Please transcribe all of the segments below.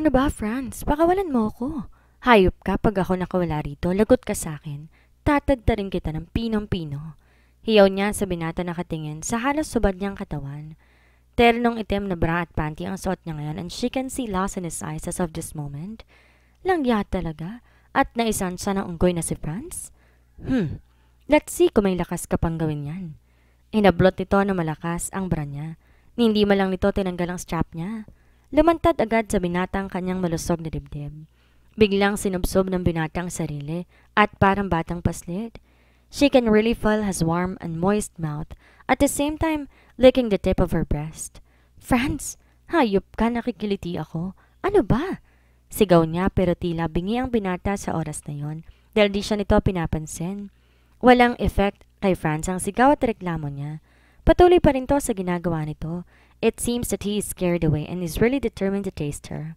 Ano ba, Franz? Pakawalan mo ako. Hayop ka pag ako nakawala rito, lagot ka sa akin. Tatagta rin kita ng pinong-pino. Hiyaw niya sa binata nakatingin sa halos subad niyang katawan. Ternong itim na bra at panty ang suot niya ngayon and she can see loss in his eyes as of this moment. Langya talaga at naisan siya ng unggoy na si Franz. Let's see kung may lakas ka pang gawin yan. Inablot nito na malakas ang bra niya. Hindi man lang nito tinanggal ang strap niya. Lumantad agad sa binatang kanyang malusog na dibdib. Biglang sinubsob ng binatang sarili at parang batang paslit. She can really feel his warm and moist mouth at the same time licking the tip of her breast. Franz, hayop ka, nakikiliti ako. Ano ba? Sigaw niya pero tila bingi ang binata sa oras na yon dahil di siya nito pinapansin. Walang effect kay Franz ang sigaw at reklamo niya. Patuloy pa rin to sa ginagawa nito. It seems that he is scared away and is really determined to taste her.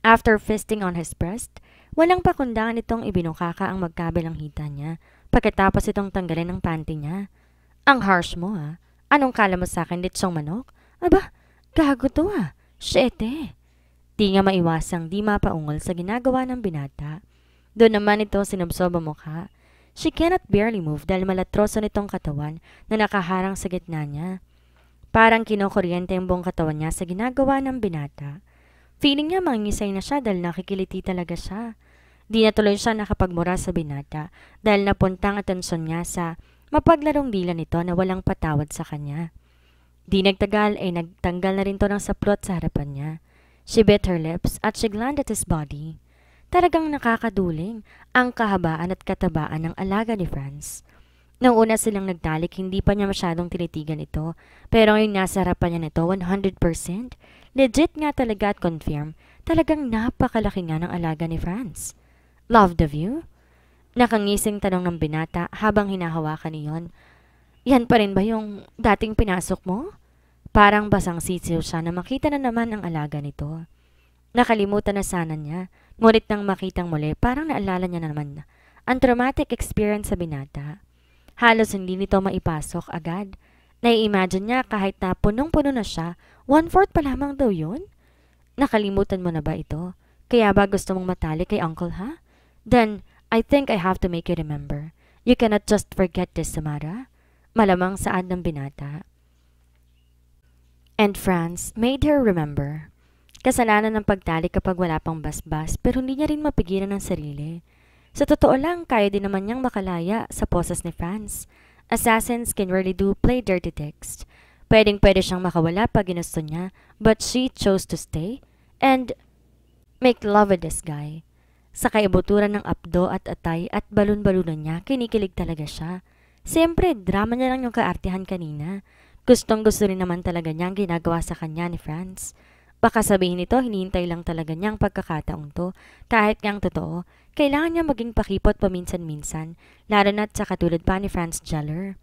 After fisting on his breast, walang pakundangan itong ibinukaka ang magkabilang hita niya pagkatapos itong tanggalin ang panty niya. Ang harsh mo ah. Anong kala mo sa akin, litsong manok? Aba, gago to ah. Shete. Di nga maiwasang di mapaungol sa ginagawa ng binata. Doon naman ito sinubsob ang mukha. She cannot barely move dahil malatroso nitong katawan na nakaharang sa gitna niya. Parang kinukuryente ang buong katawan niya sa ginagawa ng binata. Feeling niya mangingisay na siya dahil nakikiliti talaga siya. Di na tuloy siya nakapagmura sa binata dahil napuntang atensyon niya sa mapaglarong dila nito na walang patawad sa kanya. Di nagtagal ay nagtanggal na rin to ng saplot sa harapan niya. She bit her lips at she glanced at his body. Talagang nakakaduling ang kahabaan at katabaan ng alaga ni Franz. Nung una silang nagtalik, hindi pa niya masyadong tinitigan ito, pero ngayon nasa harapan niya nito 100%. Legit nga talaga at confirm, talagang napakalaki nga ng alaga ni Franz. Love the view? Nakangising tanong ng binata habang hinahawakan niyon. Yan pa rin ba yung dating pinasok mo? Parang basang sisiw siya na makita na naman ang alaga nito. Nakalimutan na sana niya, ngunit nang makitang muli, parang naalala niya na naman ang traumatic experience sa binata. Halos hindi nito maipasok agad. Nai-imagine niya kahit na punong-puno na siya, 1/4 pa lamang daw yun? Nakalimutan mo na ba ito? Kaya ba gusto mong matali kay Uncle ha? Then, I think I have to make you remember. You cannot just forget this, Samara. Malamang saad ng binata. And Franz made her remember. Kasalanan ng pagtali kapag wala pang basbas pero hindi niya rin mapigilan ang sarili. Sa totoo lang, kaya din naman niyang makalaya sa poses ni Franz. Assassins can really do play dirty text. Pwedeng-pwede siyang makawala pag ginusto niya, but she chose to stay and make love with this guy. Sa kaibuturan ng apdo at atay at balon-balunan niya, kinikilig talaga siya. Siyempre, drama niya lang yung kaartihan kanina. Gustong-gusto rin naman talaga niya ang ginagawa sa kanya ni Franz. Baka sabihin nito, hinihintay lang talaga niya ang pagkakataong to. Kahit ngang totoo, kailangan niya maging pakipot paminsan-minsan, lalo na't sa katulad pa ni Franz Jeller.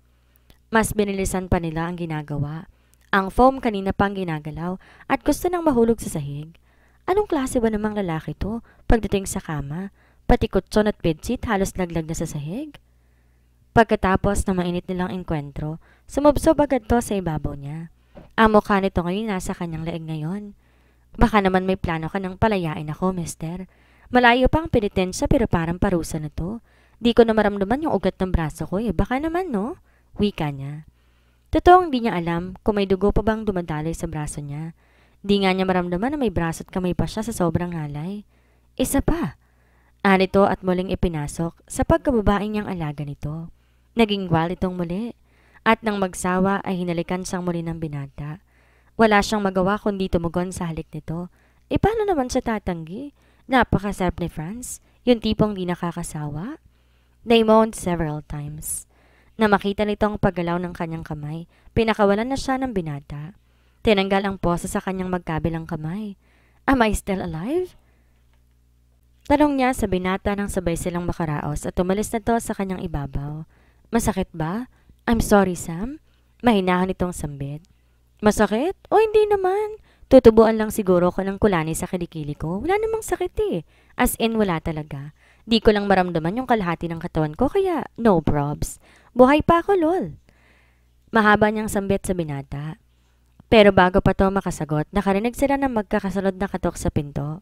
Mas binilisan pa nila ang ginagawa. Ang foam kanina pang ginagalaw at gusto nang mahulog sa sahig. Anong klase ba namang lalaki to pagdating sa kama? Pati kutson at bedsheet halos laglag na sa sahig. Pagkatapos na mainit nilang engkwentro, sumubsob agad to sa ibabaw niya. Ang mukha nito ngayon nasa kanyang leeg ngayon. Baka naman may plano ka ng palayain ako, mister. Malayo pang penitensya pero parang parusa na to. Di ko na maramdaman yung ugat ng braso ko eh. Baka naman no? Wika niya. Totoong di niya alam kung may dugo pa bang dumadaloy sa braso niya. Di nga niya maramdaman na may braso at kamay pa siya sa sobrang halay. Isa pa. Anito at muling ipinasok sa pagkababae niyang alaga nito. Naging wild itong muli. At nang magsawa ay hinalikan siyang muli ng binata. Wala siyang magawa kundi tumugon sa halik nito. E paano naman siya tatanggi? Napakasarap ni Franz. Yung tipong di nakakasawa. They moaned several times. Na makita nitong paggalaw ng kanyang kamay, pinakawalan na siya ng binata. Tinanggal ang posa sa kanyang magkabilang kamay. Am I still alive? Tanong niya sa binata nang sabay silang makaraos at tumalis na to sa kanyang ibabaw. Masakit ba? I'm sorry, Sam. Mahinahan itong sambit. Masakit? O hindi naman. Tutubuan lang siguro ko ng kulani sa kilikili ko. Wala namang sakit eh. As in, wala talaga. Di ko lang maramdaman yung kalahati ng katawan ko kaya no probs. Buhay pa ako, lol. Mahaba niyang sambit sa binata. Pero bago pa to makasagot, nakarinig sila ng magkakasunod na katok sa pinto.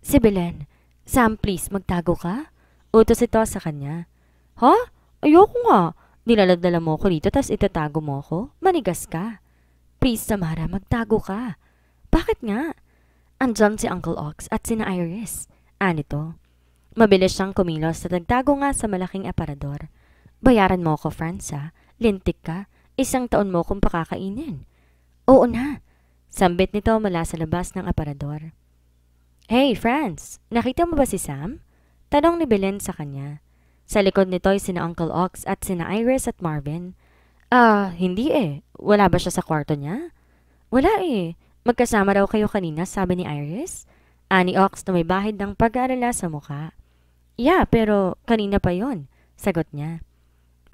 Si Belen, Sam please magtago ka? Utos ito sa kanya. Ha? Ayoko nga. Nilaladala mo ko dito tas itatago mo ko? Manigas ka. Please Samara, magtago ka. Bakit nga? Andyan si Uncle Ox at sina Iris. Anito. Mabilis siyang kumilos at nagtago nga sa malaking aparador. Bayaran mo ko, Franz ha? Lintik ka. 1 taon mo kong pakakainin. Oo na. Sambit nito mula sa labas ng aparador. Hey, Franz! Nakita mo ba si Sam? Tanong ni Belen sa kanya. Sa likod nito ay sina Uncle Ox at sina Iris at Marvin. Hindi eh. Wala ba siya sa kwarto niya? Wala eh. Magkasama raw kayo kanina, sabi ni Iris. Ani Ox na may bahid ng pag-aalala sa mukha. Yeah, pero kanina pa yon, sagot niya.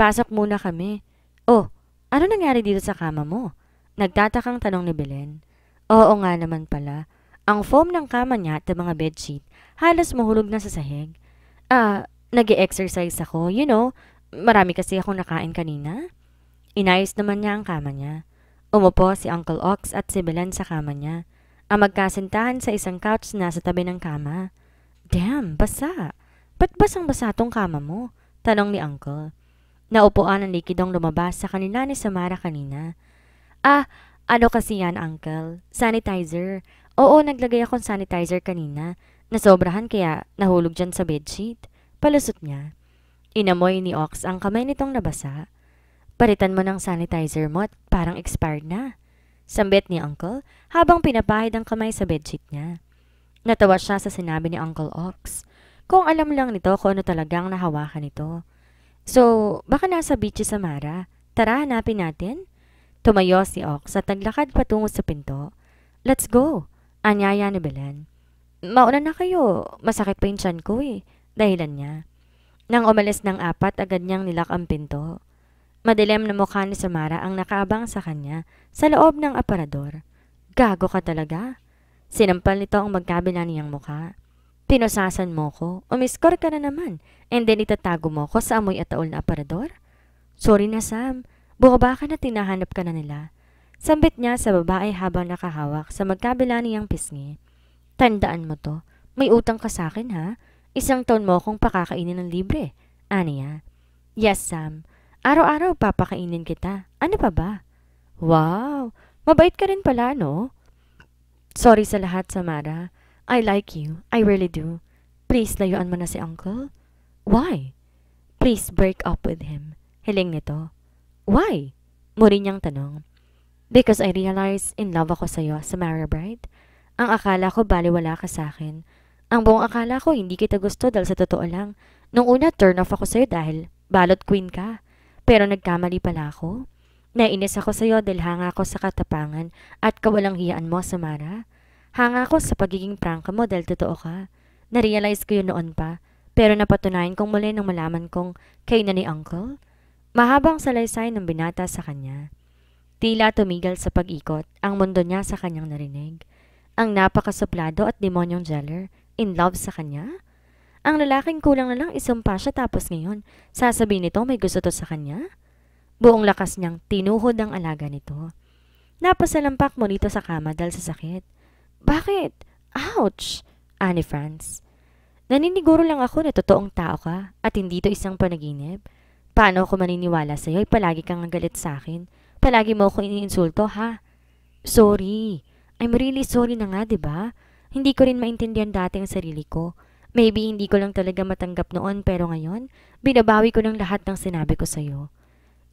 Pasok muna kami. Oh, ano nangyari dito sa kama mo? Nagtatakang tanong ni Belen. Oo nga naman pala. Ang foam ng kama niya at mga bedsheet halos mahulog na sa sahig. Nag-e-exercise ako, you know. Marami kasi akong nakain kanina. Inayos naman niya ang kama niya. Umupo si Uncle Ox at si Belen sa kama niya. Ang magkasintahan sa isang couch na sa tabi ng kama. Damn, basa. Ba't basang-basa tong kama mo? Tanong ni Uncle. Naupuan ang likidong lumabas sa kanila ni Samara kanina. Ano kasi yan, Uncle? Sanitizer. Oo, naglagay akong sanitizer kanina. Nasobrahan kaya nahulog dyan sa bedsheet. Palusot niya. Inamoy ni Ox ang kamay nitong nabasa. Palitan mo ng sanitizer mo at parang expired na. Sambit ni Uncle habang pinapahid ang kamay sa bedsheet niya. Natawa siya sa sinabi ni Uncle Ox. Kung alam lang nito kung ano talagang nahawakan nito. So, baka nasa beach si Samara. Tara, hanapin natin. Tumayo si Ox at naglakad patungo sa pinto. Let's go, anyaya ni Belen. Mauna na kayo, masakit pa yung tiyan ko eh, dahilan niya. Nang umalis ng 4, agad niyang nilak ang pinto. Madilim na mukha ni Samara ang nakaabang sa kanya sa loob ng aparador. Gago ka talaga. Sinampal nito ang magkabila niyang mukha. Pinusasan mo ko, umiskor ka na naman, and then itatago mo ko sa amoy at taol na aparador? Sorry na Sam, bumaba ka na tinahanap ka na nila. Sambit niya sa babae habang nakahawak sa magkabila niyang pisngi. Tandaan mo to, may utang ka sa akin ha? 1 taon mo akong pakakainin ng libre. Aniya. Yes Sam, araw-araw papakainin kita. Ano pa ba? Wow, mabait ka rin pala no? Sorry sa lahat Samara. I like you. I really do. Please, layuan mo na si Uncle. Why? Please break up with him. Hiling nito. Why? Muli niyang tanong. Because I realize in love ako sa'yo, Samara Bright. Ang akala ko baliwala ka sa akin. Ang buong akala ko hindi kita gusto dahil sa totoo lang. Nung una, turn off ako sa'yo dahil balot queen ka. Pero nagkamali pala ako. Nainis ako sa'yo dahil hanga ako sa katapangan at kawalang hiyaan mo, Samara. Hanga ko sa pagiging prangka mo dahil totoo ka. Na-realize ko yun noon pa, pero napatunayan kong muli nang malaman kong kayo na ni Uncle. Mahabang salaysay ng binata sa kanya. Tila tumigil sa pag-ikot ang mundo niya sa kanyang narinig. Ang napakasuplado at demonyong jeller, in love sa kanya? Ang lalaking kulang na lang isumpa siya tapos ngayon, sasabihin nito may gusto to sa kanya? Buong lakas niyang tinuhod ang alaga nito. Napasalampak mo nito sa kama dahil sa sakit. Bakit? Ouch! Ani Franz. Naniniguro lang ako na totoong tao ka at hindi to isang panaginip. Paano ako maniniwala sa'yo ay palagi kang galit sa akin? Palagi mo ako iniinsulto ha? Sorry. I'm really sorry na nga, diba? Hindi ko rin maintindihan dati ang sarili ko. Maybe hindi ko lang talaga matanggap noon pero ngayon, binabawi ko ng lahat ng sinabi ko sa'yo.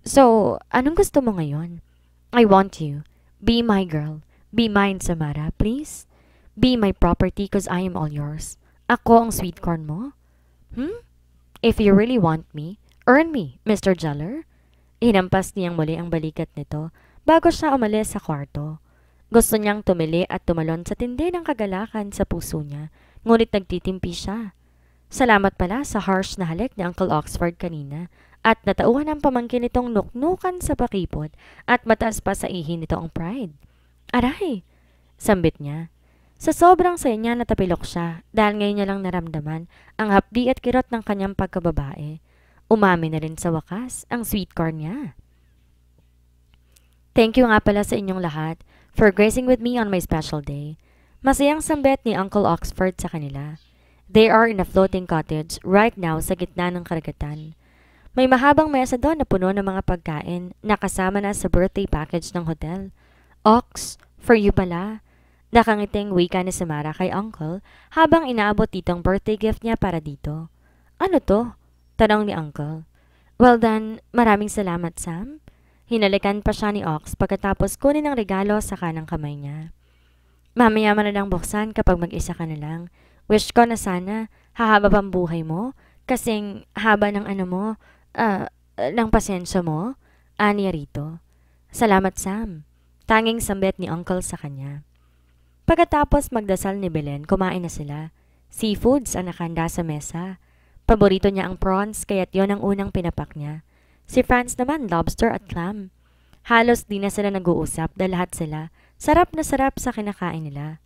So, anong gusto mo ngayon? I want you. Be my girl. Be mine, Samara, please. Be my property cause I am all yours. Ako ang sweet corn mo? If you really want me, earn me, Mr. Jeller. Hinampas niyang muli ang balikat nito bago siya umalis sa kwarto. Gusto niyang tumili at tumalon sa tindi ng kagalakan sa puso niya, ngunit nagtitimpi siya. Salamat pala sa harsh na halik ni Uncle Oxford kanina at natauhan ang pamangkin nitong nuknukan sa pakipot at mataas pa sa ihi nito ang pride. Aray! Sambit niya. Sa sobrang saya niya natapilok siya dahil ngayon niya lang naramdaman ang hapdi at kirot ng kanyang pagkababae. Umami na rin sa wakas ang sweet corn niya. Thank you nga pala sa inyong lahat for gracing with me on my special day. Masayang sambit ni Uncle Oxford sa kanila. They are in a floating cottage right now sa gitna ng karagatan. May mahabang mesa doon na puno ng mga pagkain na kasama na sa birthday package ng hotel. Ox, for you pala. Nakangiting wika ni Samara kay Uncle habang inaabot ditong birthday gift niya para dito. Ano to? Tanong ni Uncle. Well then, maraming salamat Sam. Hinalikan pa siya ni Ox pagkatapos kunin ang regalo sa kanang kamay niya. Mamaya mo na lang buksan kapag mag-isa ka na lang. Wish ko na sana hahaba pang buhay mo kasing haba ng ng pasensya mo. Aniya rito. Salamat Sam. Tanging sambit ni Uncle sa kanya. Pagkatapos magdasal ni Belen, kumain na sila. Seafoods ang nakahanda sa mesa. Paborito niya ang prawns kaya't yon ang unang pinapak niya. Si Franz naman lobster at clam. Halos di na sila nag-uusap dahil lahat sila sarap na sarap sa kinakain nila.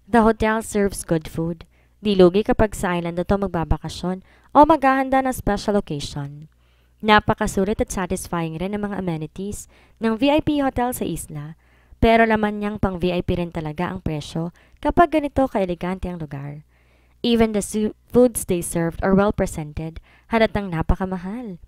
The hotel serves good food. Di lugi kapag sa island na to magbabakasyon o maghahanda ng special occasion. Napakasulit at satisfying rin ang mga amenities ng VIP hotel sa isla. Pero laman niyang pang VIP rin talaga ang presyo kapag ganito kaelegante ang lugar. Even the foods they served are well presented, halatang napakamahal.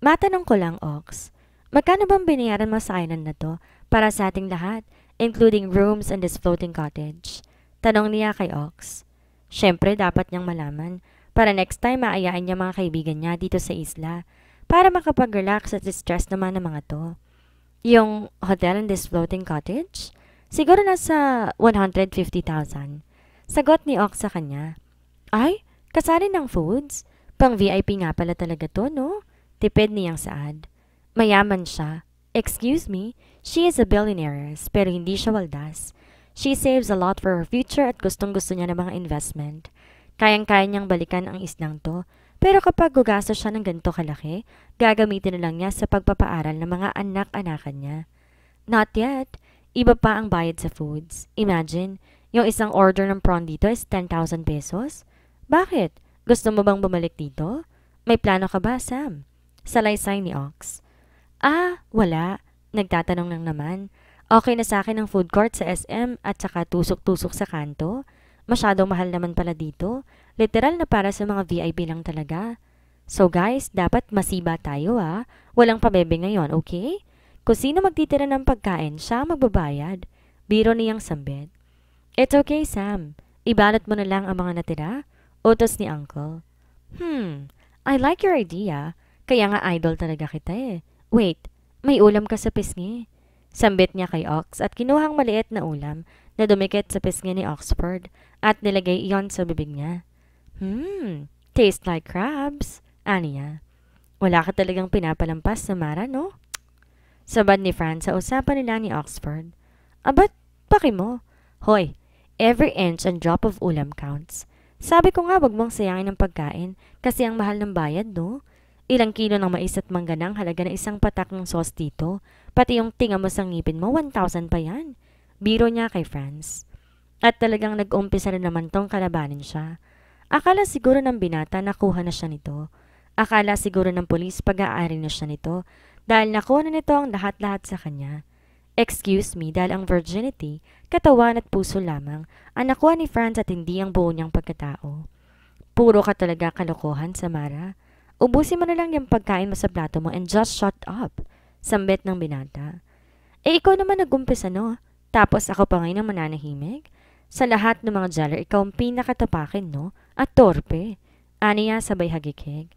Matanong ko lang, Ox, magkano bang binayaran mo sa island na to para sa ating lahat, including rooms and this floating cottage? Tanong niya kay Ox. Siyempre, dapat niyang malaman para next time maayain niya mga kaibigan niya dito sa isla para makapag-relax at distress naman ng mga to. Yung hotel and this floating cottage? Siguro nasa 150,000. Sagot ni Ox sa kanya. Ay, kasali ng foods? Pang VIP nga pala talaga to, no? Tipid niyang saad. Mayaman siya. Excuse me, she is a billionaire pero hindi siya waldas. She saves a lot for her future at gustong-gusto niya ng mga investment. Kayang-kaya niyang balikan ang islang to. Pero kapag gugastos siya ng ganito kalaki, gagamitin na lang niya sa pagpapaaral ng mga anak-anakan niya. Not yet. Iba pa ang bayad sa foods. Imagine, yung isang order ng prawn dito is 10,000 pesos. Bakit? Gusto mo bang bumalik dito? May plano ka ba, Sam? Salaysay ni Ox. Wala. Nagtatanong lang naman. Okay na sa akin ang food court sa SM at saka tusok-tusok sa kanto. Masyadong mahal naman pala dito. Literal na para sa mga VIP lang talaga. So guys, dapat masiba tayo Walang pabebe ngayon, okay? Kung sino magtitira ng pagkain, siya magbabayad. Biro niyang sambit. It's okay, Sam. Ibalot mo na lang ang mga natira. Utos ni Uncle. I like your idea. Kaya nga idol talaga kita Wait, may ulam ka sa pisngi. Sambit niya kay Ox at kinuhang maliit na ulam na dumikit sa pisngi ni Oxford at nilagay iyon sa bibig niya. Taste like crabs, aniya. Wala ka talagang pinapalampas sa Mara, no? Sabad ni Franz sa usapan nila ni Oxford. Abat, paki mo. Hoy, every inch and drop of ulam counts. Sabi ko nga wag mong sayangin ang pagkain kasi ang mahal ng bayad, no? Ilang kilo ng mais at mangga ng halaga ng isang patak ng sauce dito. Pati yung tinga mo sa ngipin mo, 1,000 pa yan. Biro niya kay Franz. At talagang nag-umpisa na naman tong kalabanin siya. Akala siguro ng binata nakuha na siya nito. Akala siguro ng pulis pag-aari na siya nito dahil nakuha na nito ang lahat-lahat sa kanya. Excuse me, dahil ang virginity, katawan at puso lamang ang nakuha ni Franz at hindi ang buo niyang pagkatao. Puro ka talaga kalokohan, Samara. Ubusin mo na lang yung pagkain mo sa plato mo and just shut up. Sambit ng binata. Ikaw naman nag-umpisa, no? Tapos ako pa ngayon ang mananahimik? Sa lahat ng mga jeller, ikaw ang pinakatapakin, no? At torpe. Aniya sabay hagikig.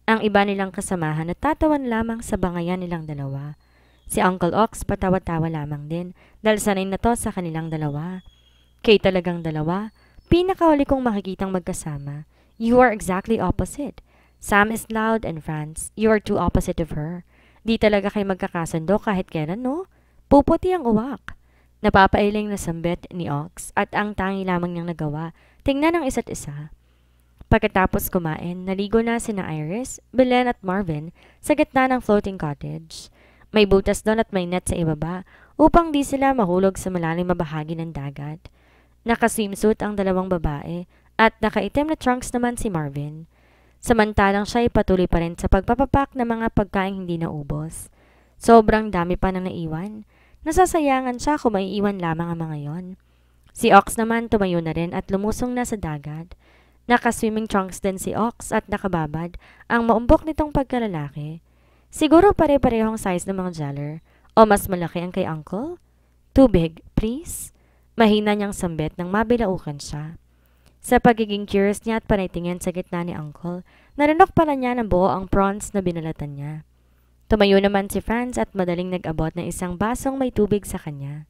Ang iba nilang kasamahan natatawan lamang sa bangayan nilang dalawa. Si Uncle Ox patawa-tawa lamang din dahil sanay na to sa kanilang dalawa. Kay talagang dalawa, pinakahuli kong makikitang magkasama. You are exactly opposite. Sam is loud and Franz, you are too opposite of her. Di talaga kayo magkakasundo kahit kailan, no? Puputi ang uwak. Napapailing na sambit ni Ox at ang tangi lamang niyang nagawa, tingnan ang isa't isa. Pagkatapos kumain, naligo na sina Iris, Belen at Marvin sa gitna ng floating cottage. May butas doon at may net sa ibaba upang di sila mahulog sa malalim na bahagi ng dagat. Naka-swimsuit ang dalawang babae at nakaitim na trunks naman si Marvin. Samantalang siya ay patuloy pa rin sa pagpapapak ng mga pagkain hindi naubos. Sobrang dami pa nang naiwan. Nasasayangan siya kung maiiwan lamang ang mga yon. Si Ox naman tumayo na rin at lumusong na sa dagat. Naka-swimming trunks din si Ox at nakababad ang maumbok nitong pagkalalaki. Siguro pare-parehong size ng mga jeller o mas malaki ang kay Uncle. Tubig, please. Mahina niyang sambit nang mabilaukan siya. Sa pagiging curious niya at panaytingin sa gitna ni Uncle, narinok pala niya ng buo ang prawns na binalatan niya. Tumayo naman si Franz at madaling nag-abot ng isang basong may tubig sa kanya.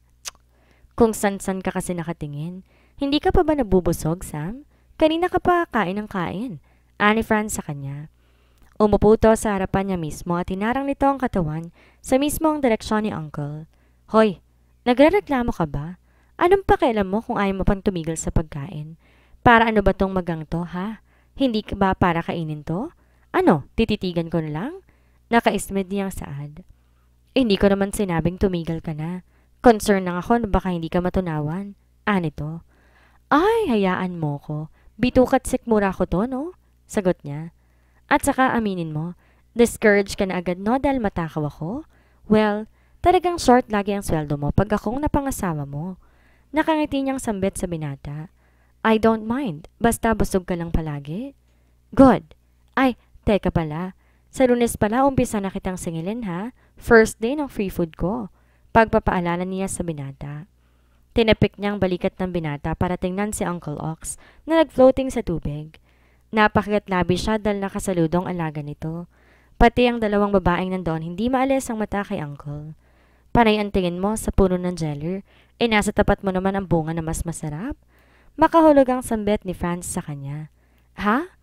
Kung san-san ka kasi nakatingin, hindi ka pa ba nabubusog, Sam? Kanina ka pa kain ng kain. Ani Franz sa kanya. Umupo to sa harapan niya mismo at hinarang nito ang katawan sa mismong direksyon ni Uncle. Hoy, nagrereklamo ka ba? Anong pakialam mo kung ayaw mo pang tumigil sa pagkain? Para ano ba tong magang to, ha? Hindi ka ba para kainin to? Ano, tititigan ko na lang? Naka-ismed niyang saad. Hindi ko naman sinabing tumigil ka na. Concern lang ako na baka hindi ka matunawan. Anito. Ay, hayaan mo ko. Bitukat sikmura ko to, no? Sagot niya. At saka aminin mo, discouraged ka na agad no dahil matakaw ako? Well, talagang short lagi ang sweldo mo pag akong napangasawa mo. Nakangiti niyang sambit sa binata. I don't mind, basta busog ka lang palagi. Good. Ay, teka pala. Sa Lunes pala umpisa na kitang singilin ha. First day ng free food ko. Pagpapaalala niya sa binata. Tinapik niyang balikat ng binata para tingnan si Uncle Ox na nag-floating sa tubig. Napakagat-labi siya dahil nakasaludong alaga nito. Pati ang dalawang babaeng nandoon hindi maalis ang mata kay Uncle. Panay ang tingin mo sa puno ng jeller, nasa tapat mo naman ang bunga na mas masarap. Makahulog ang sambet ni Franz sa kanya. Ha?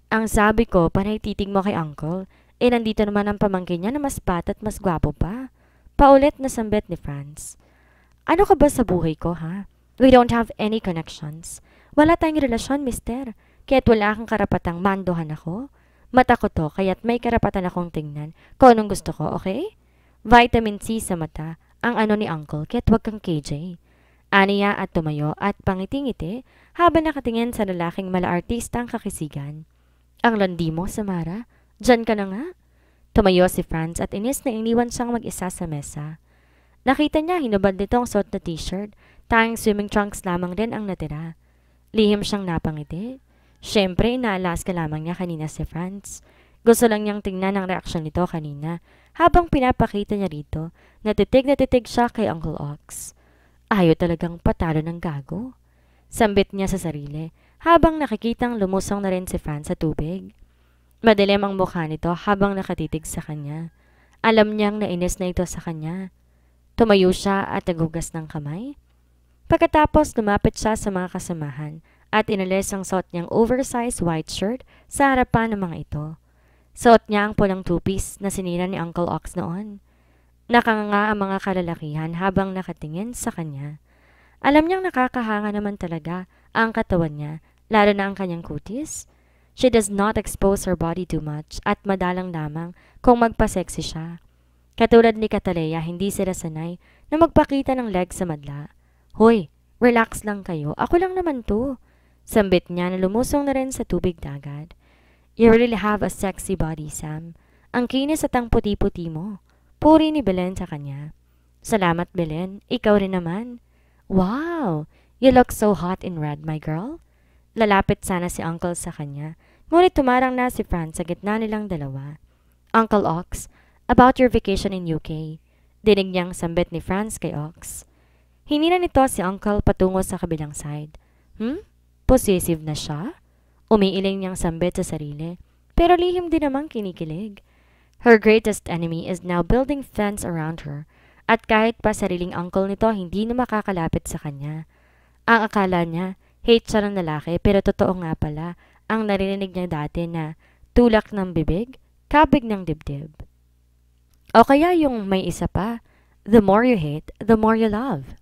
Ang sabi ko, panay titig mo kay Uncle, nandito naman ang pamangkin niya na mas bata at mas gwapo pa. Paulit na sambet ni Franz. Ano ka ba sa buhay ko, ha? We don't have any connections. Wala tayong relasyon, mister. Kaya't wala kang karapatang mandohan ako. Mata ko to, kaya't may karapatan akong tingnan kung anong gusto ko, okay? Vitamin C sa mata, ang ano ni Uncle, kaya't wag kang KJ. Aniya at tumayo at pangitingiti habang nakatingin sa lalaking mala-artistang kakisigan. Ang landi mo, Samara? Diyan ka na nga? Tumayo si Franz at inis na iniwan siyang mag-isa sa mesa. Nakita niya hinubad nito ang suot na t-shirt, tanging swimming trunks lamang din ang natira. Lihim siyang napangiti. Siyempre, inaalas ka lamang niya kanina si Franz. Gusto lang niyang tingnan ang reaksyon nito kanina habang pinapakita niya rito na titig siya kay Uncle Ox. Ayaw talagang patalo ng gago. Sambit niya sa sarili habang nakikitang lumusong na rin si Franz sa tubig. Madilim ang mukha nito habang nakatitig sa kanya. Alam niyang nainis na ito sa kanya. Tumayo siya at nagugas ng kamay. Pagkatapos lumapit siya sa mga kasamahan at inalis ang suot niyang oversized white shirt sa harapan ng mga ito. Suot niya ang pulang two-piece na sinira ni Uncle Ox noon. Nakanganga ang mga kalalakihan habang nakatingin sa kanya. Alam niyang nakakahanga naman talaga ang katawan niya, lalo na ang kanyang kutis. She does not expose her body too much at madalang lamang kung magpa-sexy siya. Katulad ni Cataleya, hindi sila sanay na magpakita ng legs sa madla. Hoy, relax lang kayo, ako lang naman to. Sambit niya na lumusong na rin sa tubig dagat. You really have a sexy body, Sam. Ang kinis at ang puti-puti mo. Puri ni Belen sa kanya. Salamat, Belen. Ikaw rin naman. Wow! You look so hot in red, my girl. Lalapit sana si Uncle sa kanya, ngunit tumarang na si Franz sa gitna nilang dalawa. Uncle Ox, about your vacation in UK. Dinig niyang sambit ni Franz kay Ox. Hinila nito si Uncle patungo sa kabilang side. Possessive na siya? Umiiling niyang sambit sa sarili, pero lihim din namang kinikilig. Her greatest enemy is now building fence around her, at kahit pa sariling uncle nito hindi na makakalapit sa kanya. Ang akala niya, hate siya ng lalaki pero totoo nga pala ang narinig niya dati na tulak ng bibig, kabig ng dibdib. O kaya yung may isa pa, the more you hate, the more you love.